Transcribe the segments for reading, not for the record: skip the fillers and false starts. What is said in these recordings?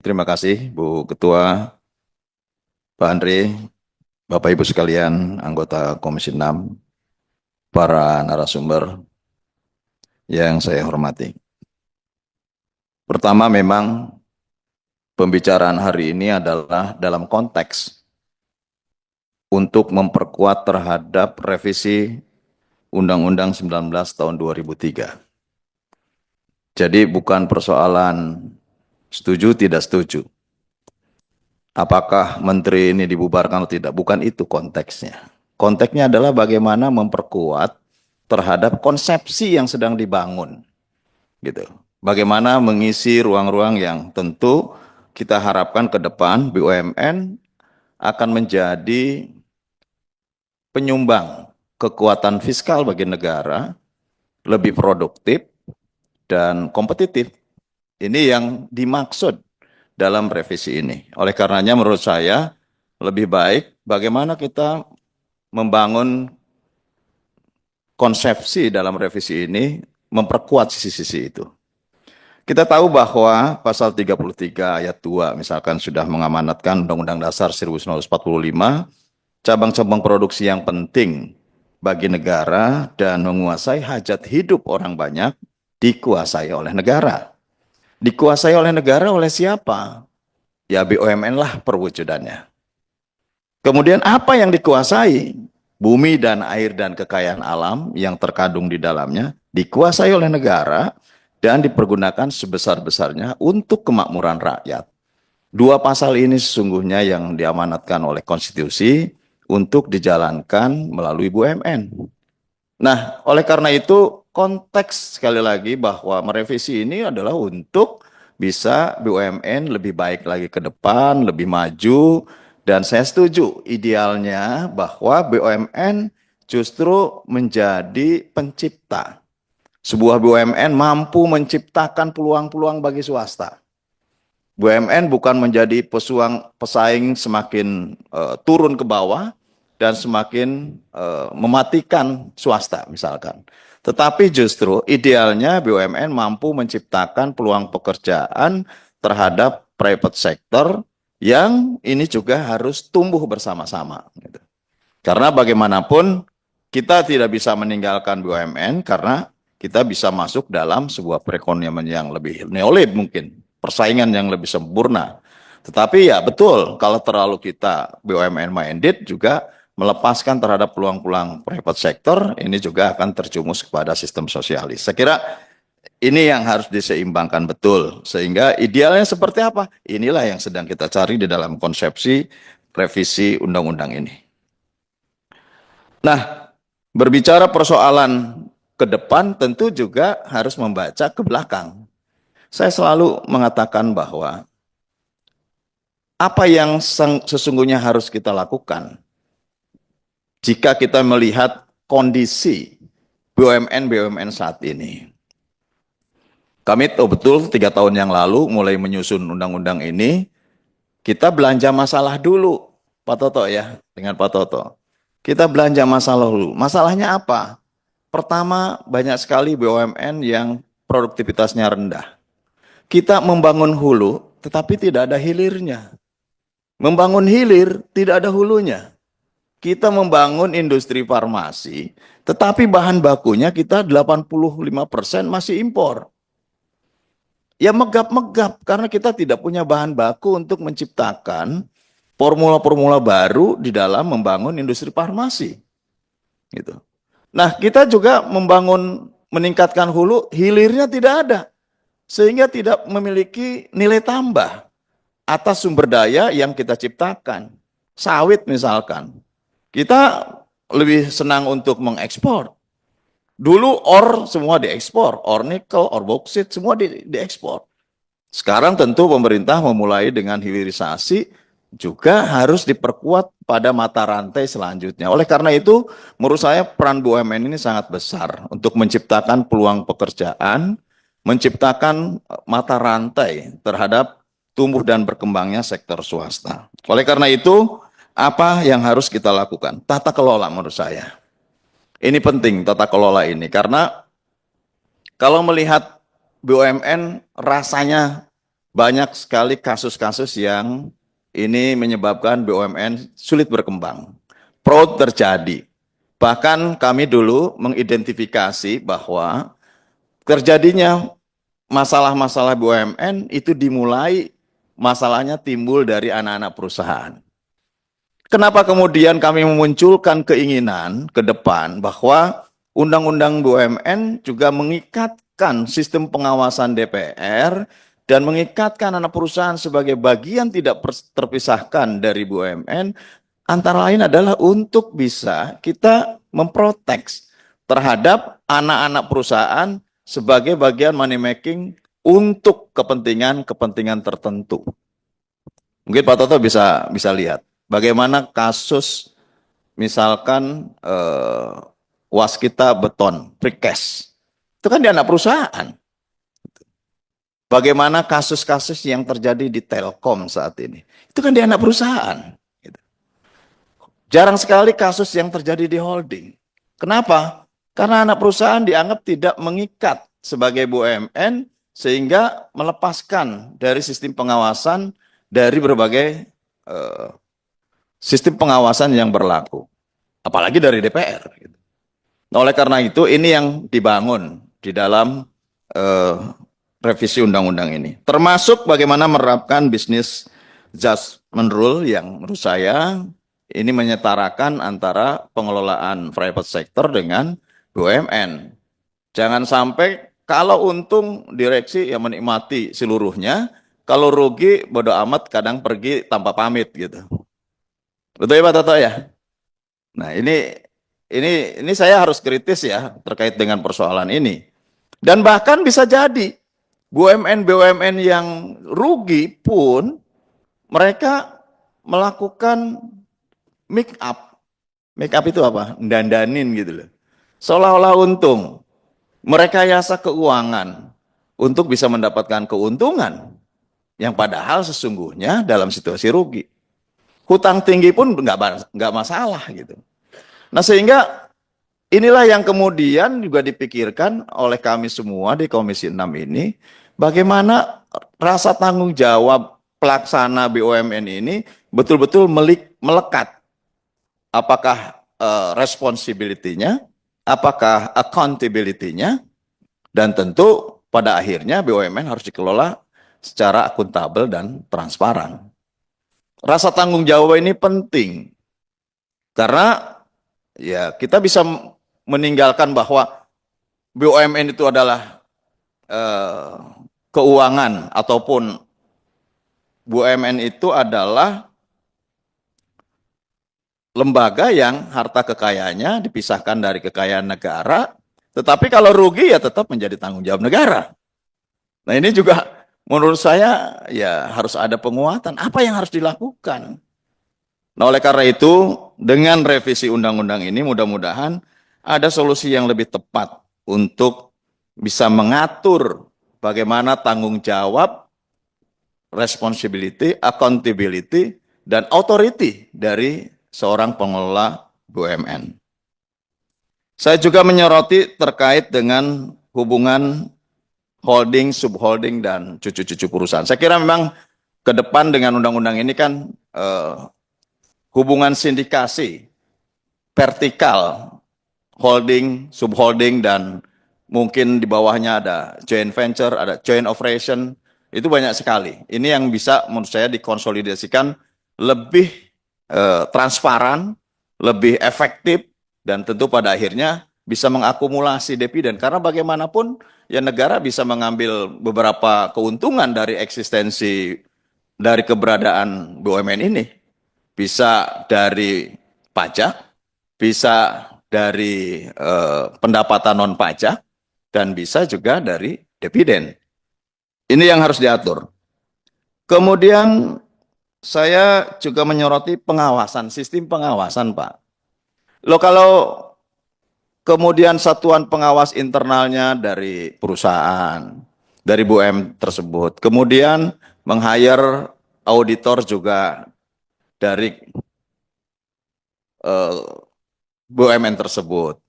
Terima kasih, Bu Ketua, Pak Andre, Bapak Ibu sekalian, anggota Komisi 6, para narasumber yang saya hormati. Pertama, memang pembicaraan hari ini adalah dalam konteks untuk memperkuat terhadap revisi Undang-Undang 19 tahun 2003. Jadi bukan persoalan setuju tidak setuju. Apakah menteri ini dibubarkan atau tidak? Bukan itu konteksnya. Konteksnya adalah bagaimana memperkuat terhadap konsepsi yang sedang dibangun, gitu. Bagaimana mengisi ruang-ruang yang tentu kita harapkan ke depan BUMN akan menjadi penyumbang kekuatan fiskal bagi negara, lebih produktif dan kompetitif. Ini yang dimaksud dalam revisi ini. Oleh karenanya menurut saya lebih baik bagaimana kita membangun konsepsi dalam revisi ini memperkuat sisi-sisi itu. Kita tahu bahwa pasal 33 ayat 2 misalkan sudah mengamanatkan Undang-Undang Dasar 1945, cabang-cabang produksi yang penting bagi negara dan menguasai hajat hidup orang banyak dikuasai oleh negara. Dikuasai oleh negara oleh siapa? Ya BUMN lah perwujudannya. Kemudian apa yang dikuasai? Bumi dan air dan kekayaan alam yang terkandung di dalamnya dikuasai oleh negara dan dipergunakan sebesar-besarnya untuk kemakmuran rakyat. Dua pasal ini sesungguhnya yang diamanatkan oleh konstitusi untuk dijalankan melalui BUMN. Nah, oleh karena itu konteks sekali lagi bahwa merevisi ini adalah untuk bisa BUMN lebih baik lagi ke depan, lebih maju, dan saya setuju idealnya bahwa BUMN justru menjadi pencipta. Sebuah BUMN mampu menciptakan peluang-peluang bagi swasta. BUMN bukan menjadi pesaing semakin turun ke bawah dan semakin mematikan swasta misalkan. Tetapi justru idealnya BUMN mampu menciptakan peluang pekerjaan terhadap private sector yang ini juga harus tumbuh bersama-sama, gitu. Karena bagaimanapun kita tidak bisa meninggalkan BUMN karena kita bisa masuk dalam sebuah perekonomian yang lebih neolib mungkin, persaingan yang lebih sempurna. Tetapi ya betul, kalau terlalu kita BUMN minded juga melepaskan terhadap peluang-peluang private sector, ini juga akan terjumus kepada sistem sosialis. Saya kira ini yang harus diseimbangkan betul. Sehingga idealnya seperti apa? Inilah yang sedang kita cari di dalam konsepsi revisi undang-undang ini. Nah, berbicara persoalan ke depan tentu juga harus membaca ke belakang. Saya selalu mengatakan bahwa apa yang sesungguhnya harus kita lakukan jika kita melihat kondisi BUMN-BUMN saat ini. Kami tahu betul 3 tahun yang lalu mulai menyusun undang-undang ini, kita belanja masalah dulu, Pak Toto ya, dengan Pak Toto. Kita belanja masalah dulu. Masalahnya apa? Pertama, banyak sekali BUMN yang produktivitasnya rendah. Kita membangun hulu, tetapi tidak ada hilirnya. Membangun hilir, tidak ada hulunya. Kita membangun industri farmasi, tetapi bahan bakunya kita 85% masih impor. Ya megap-megap, karena kita tidak punya bahan baku untuk menciptakan formula-formula baru di dalam membangun industri farmasi. Gitu. Nah, kita juga meningkatkan hulu, hilirnya tidak ada. Sehingga tidak memiliki nilai tambah atas sumber daya yang kita ciptakan. Sawit misalkan. Kita lebih senang untuk mengekspor. Dulu ore semua diekspor, ore nikel, ore boksit semua diekspor. Sekarang tentu pemerintah memulai dengan hilirisasi juga harus diperkuat pada mata rantai selanjutnya. Oleh karena itu, menurut saya peran BUMN ini sangat besar untuk menciptakan peluang pekerjaan, menciptakan mata rantai terhadap tumbuh dan berkembangnya sektor swasta. Oleh karena itu, apa yang harus kita lakukan? Tata kelola menurut saya. Ini penting tata kelola ini karena kalau melihat BUMN rasanya banyak sekali kasus-kasus yang ini menyebabkan BUMN sulit berkembang. Fraud terjadi. Bahkan kami dulu mengidentifikasi bahwa terjadinya masalah-masalah BUMN itu dimulai masalahnya timbul dari anak-anak perusahaan. Kenapa kemudian kami memunculkan keinginan ke depan bahwa Undang-Undang BUMN juga mengikatkan sistem pengawasan DPR dan mengikatkan anak perusahaan sebagai bagian tidak terpisahkan dari BUMN, antara lain adalah untuk bisa kita memprotek terhadap anak-anak perusahaan sebagai bagian money making untuk kepentingan-kepentingan tertentu. Mungkin Pak Toto bisa lihat bagaimana kasus misalkan Waskita Beton, Precast. Itu kan di anak perusahaan. Bagaimana kasus-kasus yang terjadi di Telkom saat ini. Itu kan di anak perusahaan. Jarang sekali kasus yang terjadi di holding. Kenapa? Karena anak perusahaan dianggap tidak mengikat sebagai BUMN sehingga melepaskan dari sistem pengawasan dari berbagai sistem pengawasan yang berlaku. Apalagi dari DPR. Nah, oleh karena itu ini yang dibangun di dalam revisi undang-undang ini. Termasuk bagaimana menerapkan bisnis judgment rule yang menurut saya ini menyetarakan antara pengelolaan private sector dengan BUMN. Jangan sampai kalau untung direksi yang menikmati seluruhnya, kalau rugi bodo amat kadang pergi tanpa pamit gitu. Betul ya Pak Toto ya? Nah, ini saya harus kritis ya terkait dengan persoalan ini. Dan bahkan bisa jadi BUMN-BUMN yang rugi pun mereka melakukan make up. Make up itu apa? Dandanin gitu loh. Seolah-olah untung. Merekayasa keuangan untuk bisa mendapatkan keuntungan yang padahal sesungguhnya dalam situasi rugi. Hutang tinggi pun nggak masalah gitu. Nah, sehingga inilah yang kemudian juga dipikirkan oleh kami semua di Komisi 6 ini, bagaimana rasa tanggung jawab pelaksana BUMN ini betul-betul melekat. Apakah responsibility-nya, apakah accountability-nya, dan tentu pada akhirnya BUMN harus dikelola secara akuntabel dan transparan. Rasa tanggung jawab ini penting, karena ya kita bisa meninggalkan bahwa BUMN itu adalah keuangan ataupun BUMN itu adalah lembaga yang harta kekayaannya dipisahkan dari kekayaan negara, tetapi kalau rugi ya tetap menjadi tanggung jawab negara. Nah, ini juga menurut saya ya harus ada penguatan. Apa yang harus dilakukan? Nah, oleh karena itu, dengan revisi undang-undang ini mudah-mudahan ada solusi yang lebih tepat untuk bisa mengatur bagaimana tanggung jawab, responsibility, accountability, dan authority dari seorang pengelola BUMN. Saya juga menyoroti terkait dengan hubungan holding, subholding, dan cucu-cucu perusahaan. Saya kira memang ke depan dengan undang-undang ini kan hubungan sindikasi, vertikal, holding, subholding, dan mungkin di bawahnya ada joint venture, ada joint operation, itu banyak sekali. Ini yang bisa menurut saya dikonsolidasikan lebih transparan, lebih efektif, dan tentu pada akhirnya bisa mengakumulasi dividen. Karena bagaimanapun ya negara bisa mengambil beberapa keuntungan dari eksistensi dari keberadaan BUMN ini. Bisa dari pajak, bisa dari pendapatan non pajak, dan bisa juga dari dividen. Ini yang harus diatur. Kemudian saya juga menyoroti pengawasan, sistem pengawasan, Pak. Loh, kalau kemudian satuan pengawas internalnya dari perusahaan, dari BUMN tersebut, kemudian meng-hire auditor juga dari BUMN tersebut.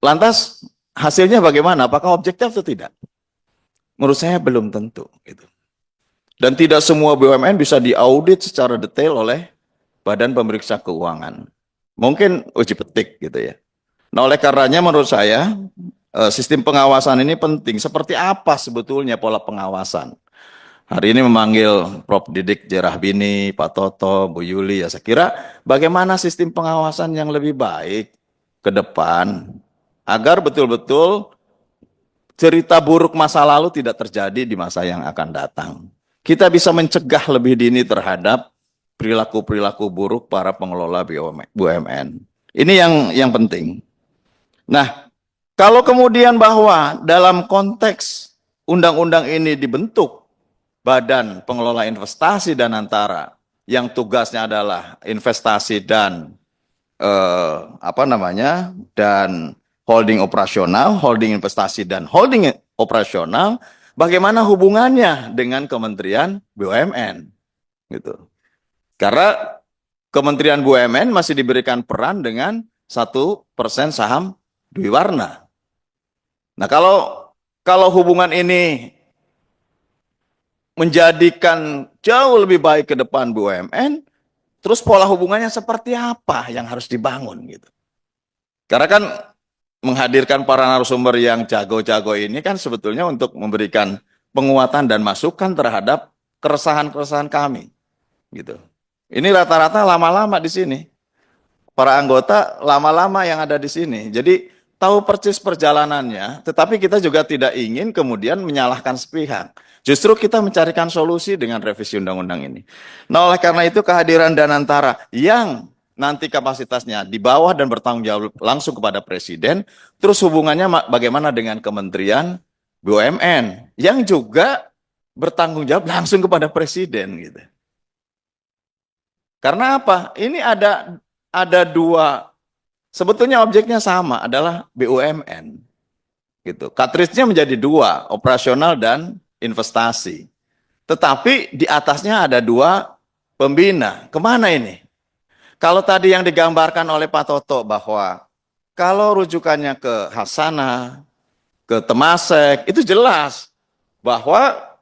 Lantas hasilnya bagaimana? Apakah objektif atau tidak? Menurut saya belum tentu. Gitu. Dan tidak semua BUMN bisa diaudit secara detail oleh Badan Pemeriksa Keuangan. Mungkin uji petik gitu ya. Nah, oleh karenanya menurut saya sistem pengawasan ini penting. Seperti apa sebetulnya pola pengawasan? Hari ini memanggil Prof. Didik Jerahbini, Pak Toto, Bu Yuli, ya saya kira bagaimana sistem pengawasan yang lebih baik ke depan agar betul-betul cerita buruk masa lalu tidak terjadi di masa yang akan datang. Kita bisa mencegah lebih dini terhadap perilaku-perilaku buruk para pengelola BUMN. Ini yang penting. Nah, kalau kemudian bahwa dalam konteks undang-undang ini dibentuk Badan Pengelola Investasi dan Antara yang tugasnya adalah investasi dan dan holding operasional, holding investasi dan holding operasional, bagaimana hubungannya dengan Kementerian BUMN gitu. Karena Kementerian BUMN masih diberikan peran dengan 1% saham Dwi Warna. Nah, kalau hubungan ini menjadikan jauh lebih baik ke depan BUMN, terus pola hubungannya seperti apa yang harus dibangun gitu. Karena kan menghadirkan para narasumber yang jago-jago ini kan sebetulnya untuk memberikan penguatan dan masukan terhadap keresahan-keresahan kami gitu. Ini rata-rata lama-lama di sini. Para anggota lama-lama yang ada di sini. Jadi tahu persis perjalanannya, tetapi kita juga tidak ingin kemudian menyalahkan sepihak. Justru kita mencarikan solusi dengan revisi undang-undang ini. Nah, oleh karena itu kehadiran Danantara yang nanti kapasitasnya di bawah dan bertanggung jawab langsung kepada Presiden, terus hubungannya bagaimana dengan Kementerian BUMN yang juga bertanggung jawab langsung kepada Presiden gitu. Karena apa? Ini ada dua, sebetulnya objeknya sama, adalah BUMN. Gitu. Cartridge-nya menjadi dua, operasional dan investasi. Tetapi di atasnya ada dua pembina. Kemana ini? Kalau tadi yang digambarkan oleh Pak Toto bahwa kalau rujukannya ke Hasanah, ke Temasek, itu jelas bahwa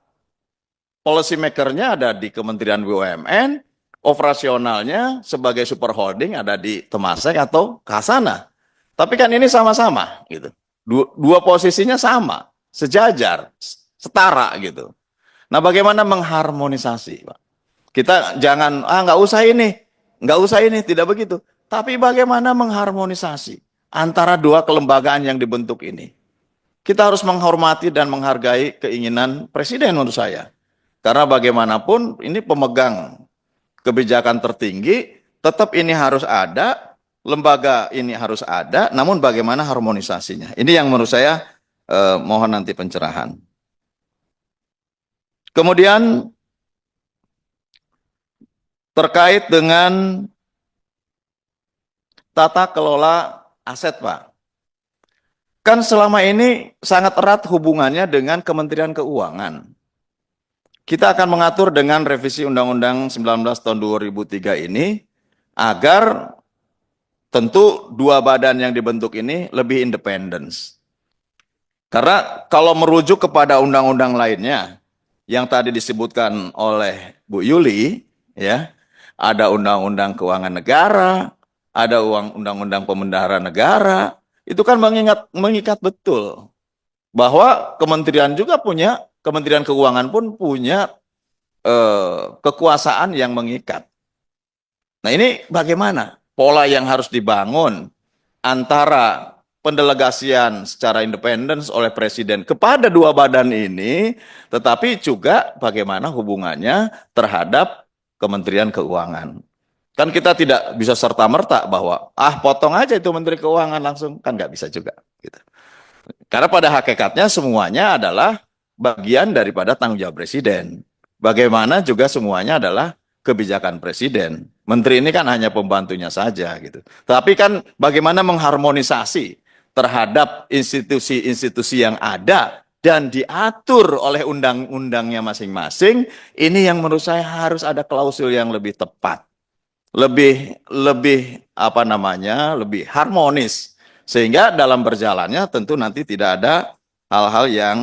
policy maker-nya ada di Kementerian BUMN, operasionalnya sebagai super holding ada di Temasek atau Hasanah. Tapi kan ini sama-sama gitu. Dua posisinya sama, sejajar, setara gitu. Nah, bagaimana mengharmonisasi, Pak? Kita jangan nggak usah ini, tidak begitu. Tapi bagaimana mengharmonisasi antara dua kelembagaan yang dibentuk ini? Kita harus menghormati dan menghargai keinginan Presiden menurut saya. Karena bagaimanapun ini pemegang kebijakan tertinggi, tetap ini harus ada, lembaga ini harus ada, namun bagaimana harmonisasinya? Ini yang menurut saya mohon nanti pencerahan. Kemudian terkait dengan tata kelola aset, Pak. Kan selama ini sangat erat hubungannya dengan Kementerian Keuangan. Kita akan mengatur dengan revisi Undang-Undang 19 tahun 2003 ini agar tentu dua badan yang dibentuk ini lebih independen. Karena kalau merujuk kepada undang-undang lainnya yang tadi disebutkan oleh Bu Yuli, ya, ada Undang-Undang Keuangan Negara, ada Undang-Undang Pembendaharaan Negara, itu kan mengikat betul bahwa Kementerian Keuangan pun punya kekuasaan yang mengikat. Nah, ini bagaimana pola yang harus dibangun antara pendelegasian secara independen oleh Presiden kepada dua badan ini, tetapi juga bagaimana hubungannya terhadap Kementerian Keuangan. Kan kita tidak bisa serta-merta bahwa potong aja itu Menteri Keuangan langsung, kan nggak bisa juga. Gitu. Karena pada hakikatnya semuanya adalah bagian daripada tanggung jawab Presiden. Bagaimana juga semuanya adalah kebijakan Presiden. Menteri ini kan hanya pembantunya saja gitu. Tapi kan bagaimana mengharmonisasi terhadap institusi-institusi yang ada dan diatur oleh undang-undangnya masing-masing, ini yang menurut saya harus ada klausul yang lebih tepat. Lebih lebih harmonis sehingga dalam berjalannya tentu nanti tidak ada hal-hal yang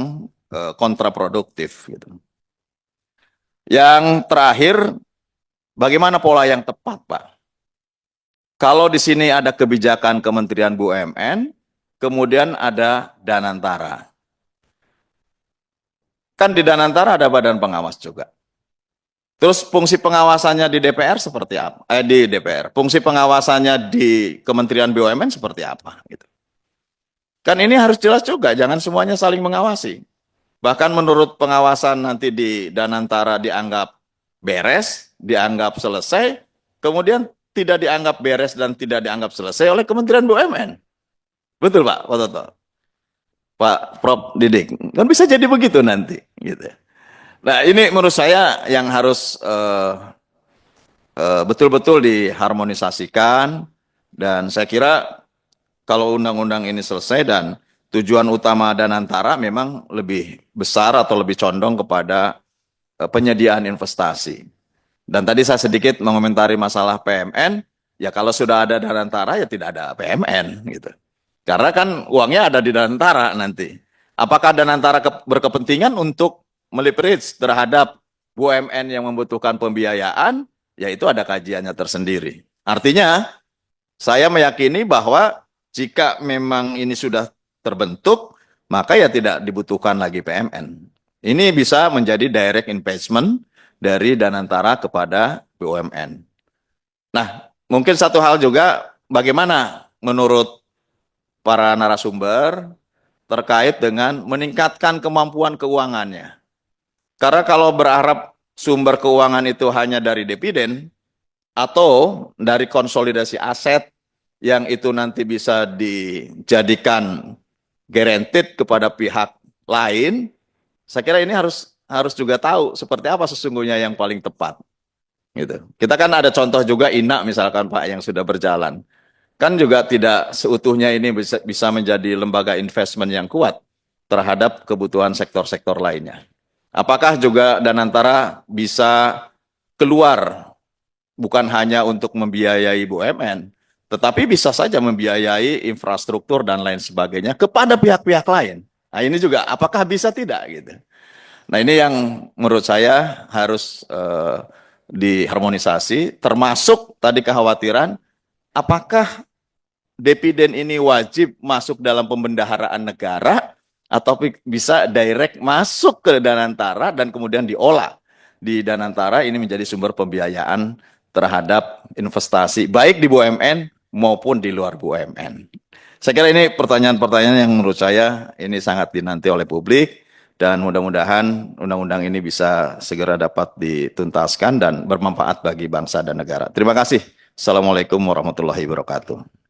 kontraproduktif gitu. Yang terakhir, bagaimana pola yang tepat, Pak? Kalau di sini ada kebijakan Kementerian BUMN, kemudian ada Danantara. Kan di Danantara ada badan pengawas juga. Terus fungsi pengawasannya di DPR seperti apa? Di DPR. Fungsi pengawasannya di Kementerian BUMN seperti apa? Gitu. Kan ini harus jelas juga, jangan semuanya saling mengawasi. Bahkan menurut pengawasan nanti di Danantara dianggap beres, dianggap selesai, kemudian tidak dianggap beres dan tidak dianggap selesai oleh Kementerian BUMN. Betul Pak, Pak Toto? Pak Prof Didik. Kan bisa jadi begitu nanti. Gitu. Nah ini menurut saya yang harus betul-betul diharmonisasikan, dan saya kira kalau undang-undang ini selesai dan tujuan utama Danantara memang lebih besar atau lebih condong kepada penyediaan investasi. Dan tadi saya sedikit mengomentari masalah PMN, ya kalau sudah ada Danantara ya tidak ada PMN gitu. Karena kan uangnya ada di Danantara nanti. Apakah Danantara berkepentingan untuk meleverage terhadap BUMN yang membutuhkan pembiayaan? Ya itu ada kajiannya tersendiri. Artinya saya meyakini bahwa jika memang ini sudah terbentuk, maka ya tidak dibutuhkan lagi PMN. Ini bisa menjadi direct investment dari Danantara kepada BUMN. Nah, mungkin satu hal juga, bagaimana menurut para narasumber terkait dengan meningkatkan kemampuan keuangannya. Karena kalau berharap sumber keuangan itu hanya dari dividen atau dari konsolidasi aset yang itu nanti bisa dijadikan guaranteed kepada pihak lain, saya kira ini harus juga tahu seperti apa sesungguhnya yang paling tepat. Gitu. Kita kan ada contoh juga INA misalkan Pak yang sudah berjalan. Kan juga tidak seutuhnya ini bisa menjadi lembaga investment yang kuat terhadap kebutuhan sektor-sektor lainnya. Apakah juga Danantara bisa keluar bukan hanya untuk membiayai BUMN, tetapi bisa saja membiayai infrastruktur dan lain sebagainya kepada pihak-pihak lain. Nah ini juga apakah bisa tidak gitu. Nah ini yang menurut saya harus diharmonisasi, termasuk tadi kekhawatiran apakah dividen ini wajib masuk dalam pembendaharaan negara atau bisa direct masuk ke Danantara dan kemudian diolah di Danantara ini menjadi sumber pembiayaan terhadap investasi baik di BUMN maupun di luar BUMN. Saya kira ini pertanyaan-pertanyaan yang menurut saya ini sangat dinanti oleh publik dan mudah-mudahan undang-undang ini bisa segera dapat dituntaskan dan bermanfaat bagi bangsa dan negara. Terima kasih. Assalamualaikum warahmatullahi wabarakatuh.